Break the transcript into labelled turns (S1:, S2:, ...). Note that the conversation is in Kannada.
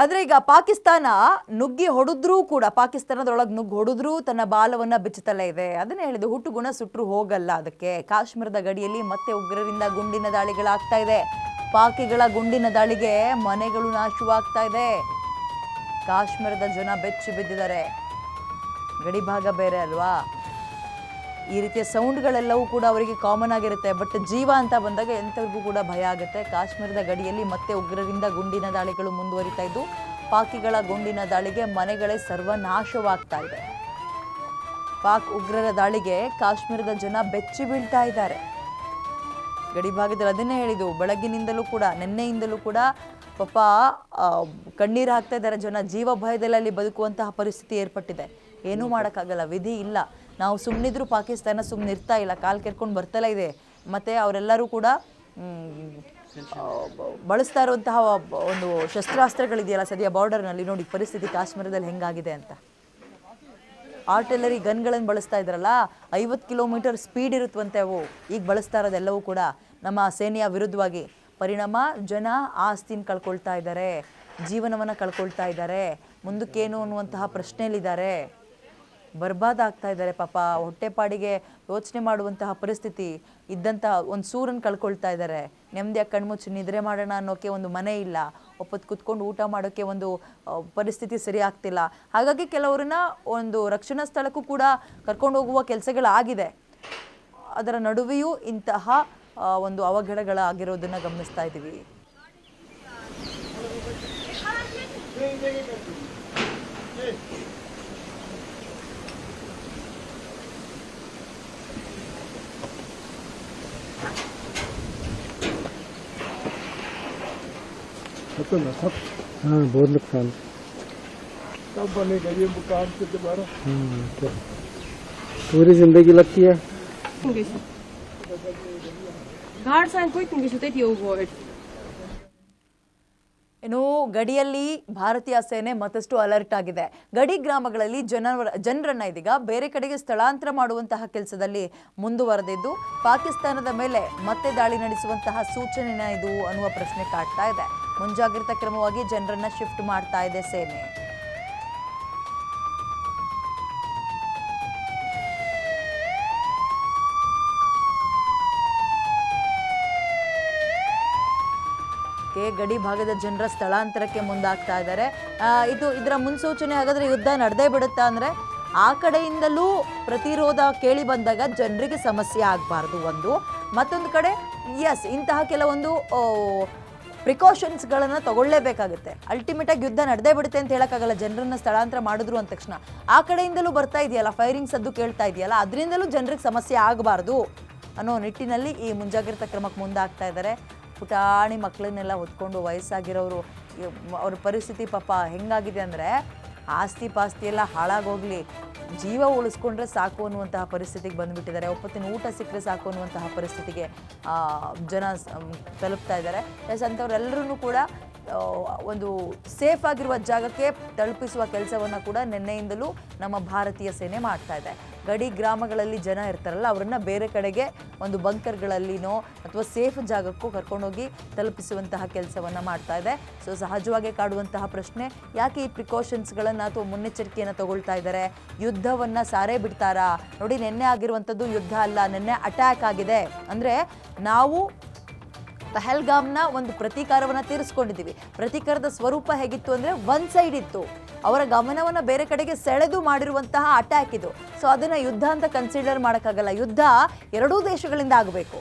S1: ಆದರೆ ಈಗ ಪಾಕಿಸ್ತಾನ ನುಗ್ಗಿ ಹೊಡೆದ್ರೂ ಕೂಡ ಪಾಕಿಸ್ತಾನದೊಳಗೆ ನುಗ್ಗಿ ಹೊಡೆದ್ರೂ ತನ್ನ ಬಾಲವನ್ನು ಬಿಚ್ಚುತ್ತಲೇ ಇದೆ. ಅದನ್ನೇ ಹೇಳಿದೆ, ಹುಟ್ಟು ಗುಣ ಸುಟ್ಟರು ಹೋಗಲ್ಲ. ಅದಕ್ಕೆ ಕಾಶ್ಮೀರದ ಗಡಿಯಲ್ಲಿ ಮತ್ತೆ ಉಗ್ರರಿಂದ ಗುಂಡಿನ ದಾಳಿಗಳಾಗ್ತಾ ಇದೆ. ಪಾಕಿಗಳ ಗುಂಡಿನ ದಾಳಿಗೆ ಮನೆಗಳು ನಾಶವಾಗ್ತಾ ಇದೆ. ಕಾಶ್ಮೀರದ ಜನ ಬೆಚ್ಚಿ ಬಿದ್ದಿದ್ದಾರೆ. ಗಡಿ ಭಾಗ ಬೇರೆ ಅಲ್ವಾ, ಈ ರೀತಿಯ ಸೌಂಡ್ಗಳೆಲ್ಲವೂ ಕೂಡ ಅವರಿಗೆ ಕಾಮನ್ ಆಗಿರುತ್ತೆ. ಬಟ್ ಜೀವ ಅಂತ ಬಂದಾಗ ಎಂಥವ್ರಿಗೂ ಕೂಡ ಭಯ ಆಗುತ್ತೆ. ಕಾಶ್ಮೀರದ ಗಡಿಯಲ್ಲಿ ಮತ್ತೆ ಉಗ್ರರಿಂದ ಗುಂಡಿನ ದಾಳಿಗಳು ಮುಂದುವರಿತಾ ಇದ್ದು, ಪಾಕಿಗಳ ಗುಂಡಿನ ದಾಳಿಗೆ ಮನೆಗಳೇ ಸರ್ವನಾಶವಾಗ್ತಾ ಇದೆ. ಪಾಕ್ ಉಗ್ರರ ದಾಳಿಗೆ ಕಾಶ್ಮೀರದ ಜನ ಬೆಚ್ಚಿ ಬೀಳ್ತಾ ಇದ್ದಾರೆ. ಗಡಿ ಭಾಗದಲ್ಲಿ ಅದನ್ನೇ ಹೇಳಿದ್ದು, ಬೆಳಗ್ಗಿನಿಂದಲೂ ಕೂಡ ನಿನ್ನೆಯಿಂದಲೂ ಕೂಡ ಪಾಪ ಕಣ್ಣೀರು ಹಾಕ್ತಾ ಇದ್ದಾರೆ ಜನ. ಜೀವ ಭಯದಲ್ಲಿ ಅಲ್ಲಿ ಬದುಕುವಂತಹ ಪರಿಸ್ಥಿತಿ ಏರ್ಪಟ್ಟಿದೆ. ಏನೂ ಮಾಡೋಕ್ಕಾಗಲ್ಲ, ವಿಧಿ ಇಲ್ಲ. ನಾವು ಸುಮ್ಮನಿದ್ರು ಪಾಕಿಸ್ತಾನ ಸುಮ್ಮನೆ ಇರ್ತಾ ಇಲ್ಲ, ಕಾಲು ಕೆರ್ಕೊಂಡು ಬರ್ತಲೇ ಇದೆ. ಮತ್ತು ಅವರೆಲ್ಲರೂ ಕೂಡ ಬಳಸ್ತಾ ಇರುವಂತಹ ಒಂದು ಶಸ್ತ್ರಾಸ್ತ್ರಗಳಿದೆಯಲ್ಲ ಸದ್ಯ ಬಾರ್ಡರ್ನಲ್ಲಿ, ನೋಡಿ ಪರಿಸ್ಥಿತಿ ಕಾಶ್ಮೀರದಲ್ಲಿ ಹೆಂಗಾಗಿದೆ ಅಂತ. ಆರ್ಟಿಲರಿ ಗನ್ಗಳನ್ನು ಬಳಸ್ತಾ ಇದ್ರಲ್ಲ, 50 ಕಿಲೋಮೀಟರ್ ಸ್ಪೀಡ್ ಇರುತ್ತವಂತೆ ಅವು. ಈಗ ಬಳಸ್ತಾ ಇರೋದೆಲ್ಲವೂ ಕೂಡ ನಮ್ಮ ಸೇನೆಯ ವಿರುದ್ಧವಾಗಿ. ಪರಿಣಾಮ ಜನ ಆಸ್ತಿನ ಕಳ್ಕೊಳ್ತಾ ಇದ್ದಾರೆ, ಜೀವನವನ್ನು ಕಳ್ಕೊಳ್ತಾ ಇದ್ದಾರೆ, ಮುಂದಕ್ಕೇನು ಅನ್ನುವಂತಹ ಪ್ರಶ್ನೆಯಲ್ಲಿದ್ದಾರೆ. ಬರ್ಬಾದ್ ಆಗ್ತಾ ಇದ್ದಾರೆ ಪಾಪ. ಹೊಟ್ಟೆಪಾಡಿಗೆ ಯೋಚನೆ ಮಾಡುವಂತಹ ಪರಿಸ್ಥಿತಿ ಇದ್ದಂತಹ ಒಂದು ಸೂರನ್ನು ಕಳ್ಕೊಳ್ತಾ ಇದ್ದಾರೆ. ನೆಮ್ಮದಿಯಾಗಿ ಕಣ್ಮುಚ್ಚಿ ನಿದ್ರೆ ಮಾಡೋಣ ಅನ್ನೋಕ್ಕೆ ಒಂದು ಮನೆ ಇಲ್ಲ, ಒಪ್ಪತ್ತು ಕುತ್ಕೊಂಡು ಊಟ ಮಾಡೋಕ್ಕೆ ಒಂದು ಪರಿಸ್ಥಿತಿ ಸರಿ ಆಗ್ತಿಲ್ಲ. ಹಾಗಾಗಿ ಕೆಲವರನ್ನ ಒಂದು ರಕ್ಷಣಾ ಸ್ಥಳಕ್ಕೂ ಕೂಡ ಕರ್ಕೊಂಡು ಹೋಗುವ ಕೆಲಸಗಳಾಗಿದೆ. ಅದರ ನಡುವೆಯೂ ಇಂತಹ ಒಂದು ಅವಘಡಗಳಾಗಿರೋದನ್ನು ಗಮನಿಸ್ತಾ ಇದ್ದೀವಿ.
S2: हाँ बहुत नुकसान।
S3: कब बनेगा ये मुकाम से दोबारा?
S2: पूरी जिंदगी लगती है।
S1: ಇನ್ನು ಗಡಿಯಲ್ಲಿ ಭಾರತೀಯ ಸೇನೆ ಮತ್ತಷ್ಟು ಅಲರ್ಟ್ ಆಗಿದೆ. ಗಡಿ ಗ್ರಾಮಗಳಲ್ಲಿ ಜನರನ್ನ ಇದೀಗ ಬೇರೆ ಕಡೆಗೆ ಸ್ಥಳಾಂತರ ಮಾಡುವಂತಹ ಕೆಲಸದಲ್ಲಿ ಮುಂದುವರೆದಿದ್ದು, ಪಾಕಿಸ್ತಾನದ ಮೇಲೆ ಮತ್ತೆ ದಾಳಿ ನಡೆಸುವಂತಹ ಸೂಚನೆನ ಇದು ಅನ್ನುವ ಪ್ರಶ್ನೆ ಕಾಡ್ತಾ ಇದೆ. ಮುಂಜಾಗ್ರತಾ ಕ್ರಮವಾಗಿ ಜನರನ್ನ ಶಿಫ್ಟ್ ಮಾಡ್ತಾ ಇದೆ ಸೇನೆ. ಗಡಿ ಭಾಗದ ಜನರ ಸ್ಥಳಾಂತರಕ್ಕೆ ಮುಂದಾಗ್ತಾ ಇದ್ದಾರೆ. ಇದರ ಮುನ್ಸೂಚನೆ ಹಾಗಾದ್ರೆ ಯುದ್ಧ ನಡೆದೇ ಬಿಡುತ್ತಾ ಅಂದ್ರೆ, ಆ ಕಡೆಯಿಂದಲೂ ಪ್ರತಿರೋಧ ಕೇಳಿ ಬಂದಾಗ ಜನರಿಗೆ ಸಮಸ್ಯೆ ಆಗಬಾರ್ದು ಒಂದು. ಮತ್ತೊಂದು ಕಡೆ ಇಂತಹ ಕೆಲವೊಂದು ಪ್ರಿಕಾಷನ್ಸ್ಗಳನ್ನು ತಗೊಳ್ಳೇಬೇಕಾಗುತ್ತೆ. ಅಲ್ಟಿಮೇಟಾಗಿ ಯುದ್ಧ ನಡೆದೇ ಬಿಡುತ್ತೆ ಅಂತ ಹೇಳೋಕ್ಕಾಗಲ್ಲ. ಜನರನ್ನ ಸ್ಥಳಾಂತರ ಮಾಡಿದ್ರು ಅಂದ ತಕ್ಷಣ ಆ ಕಡೆಯಿಂದಲೂ ಬರ್ತಾ ಇದೆಯಲ್ಲ, ಫೈರಿಂಗ್ ಸದ್ದು ಕೇಳ್ತಾ ಇದೆಯಲ್ಲ, ಅದರಿಂದಲೂ ಜನರಿಗೆ ಸಮಸ್ಯೆ ಆಗಬಾರ್ದು ಅನ್ನೋ ನಿಟ್ಟಿನಲ್ಲಿ ಈ ಮುಂಜಾಗ್ರತಾ ಕ್ರಮಕ್ಕೆ ಮುಂದಾಗ್ತಾ ಇದ್ದಾರೆ. ಪುಟಾಣಿ ಮಕ್ಕಳನ್ನೆಲ್ಲ ಹೊತ್ಕೊಂಡು ವಯಸ್ಸಾಗಿರೋರು, ಅವ್ರ ಪರಿಸ್ಥಿತಿ ಪಾಪ ಹೆಂಗಾಗಿದೆ ಅಂದರೆ, ಆಸ್ತಿ ಪಾಸ್ತಿ ಎಲ್ಲ ಹಾಳಾಗೋಗ್ಲಿ, ಜೀವ ಉಳಿಸ್ಕೊಂಡ್ರೆ ಸಾಕು ಅನ್ನುವಂತಹ ಪರಿಸ್ಥಿತಿಗೆ ಬಂದುಬಿಟ್ಟಿದ್ದಾರೆ. ಒಪ್ಪತ್ತಿನ ಊಟ ಸಿಕ್ಕರೆ ಸಾಕು ಅನ್ನುವಂತಹ ಪರಿಸ್ಥಿತಿಗೆ ಜನ ತಲುಪ್ತಾ ಇದ್ದಾರೆ. ಅಂಥವ್ರೆಲ್ಲರೂ ಕೂಡ ಒಂದು ಸೇಫ್ ಆಗಿರುವ ಜಾಗಕ್ಕೆ ತಲುಪಿಸುವ ಕೆಲಸವನ್ನು ಕೂಡ ನಿನ್ನೆಯಿಂದಲೂ ನಮ್ಮ ಭಾರತೀಯ ಸೇನೆ ಮಾಡ್ತಾ ಇದೆ. ಗಡಿ ಗ್ರಾಮಗಳಲ್ಲಿ ಜನ ಇರ್ತಾರಲ್ಲ, ಅವ್ರನ್ನ ಬೇರೆ ಕಡೆಗೆ ಒಂದು ಬಂಕರ್ಗಳಲ್ಲಿನೋ ಅಥವಾ ಸೇಫ್ ಜಾಗಕ್ಕೂ ಕರ್ಕೊಂಡೋಗಿ ತಲುಪಿಸುವಂತಹ ಕೆಲಸವನ್ನು ಮಾಡ್ತಾ ಇದೆ. ಸೊ ಸಹಜವಾಗಿ ಕಾಡುವಂತಹ ಪ್ರಶ್ನೆ, ಯಾಕೆ ಈ ಪ್ರಿಕಾಷನ್ಸ್ಗಳನ್ನು ಅಥವಾ ಮುನ್ನೆಚ್ಚರಿಕೆಯನ್ನು ತಗೊಳ್ತಾ ಇದ್ದಾರೆ? ಯುದ್ಧವನ್ನು ಸಾರೇ ಬಿಡ್ತಾರಾ? ನೋಡಿ, ನಿನ್ನೆ ಆಗಿರುವಂಥದ್ದು ಯುದ್ಧ ಅಲ್ಲ, ನಿನ್ನೆ ಅಟ್ಯಾಕ್ ಆಗಿದೆ. ಅಂದರೆ ನಾವು ಪಹಲ್ಗಾಮ್ನ ಒಂದು ಪ್ರತೀಕಾರವನ್ನು ತೀರಿಸ್ಕೊಂಡಿದ್ದೀವಿ. ಪ್ರತೀಕಾರದ ಸ್ವರೂಪ ಹೇಗಿತ್ತು ಅಂದರೆ ಒನ್ ಸೈಡ್ ಇತ್ತು. ಅವರ ಗಮನವನ್ನು ಬೇರೆ ಕಡೆಗೆ ಸೆಳೆದು ಮಾಡಿರುವಂತಹ ಅಟ್ಯಾಕ್ ಇದು. ಸೊ ಅದನ್ನು ಯುದ್ಧ ಅಂತ ಕನ್ಸಿಡರ್ ಮಾಡೋಕ್ಕಾಗಲ್ಲ. ಯುದ್ಧ ಎರಡೂ ದೇಶಗಳಿಂದ ಆಗಬೇಕು.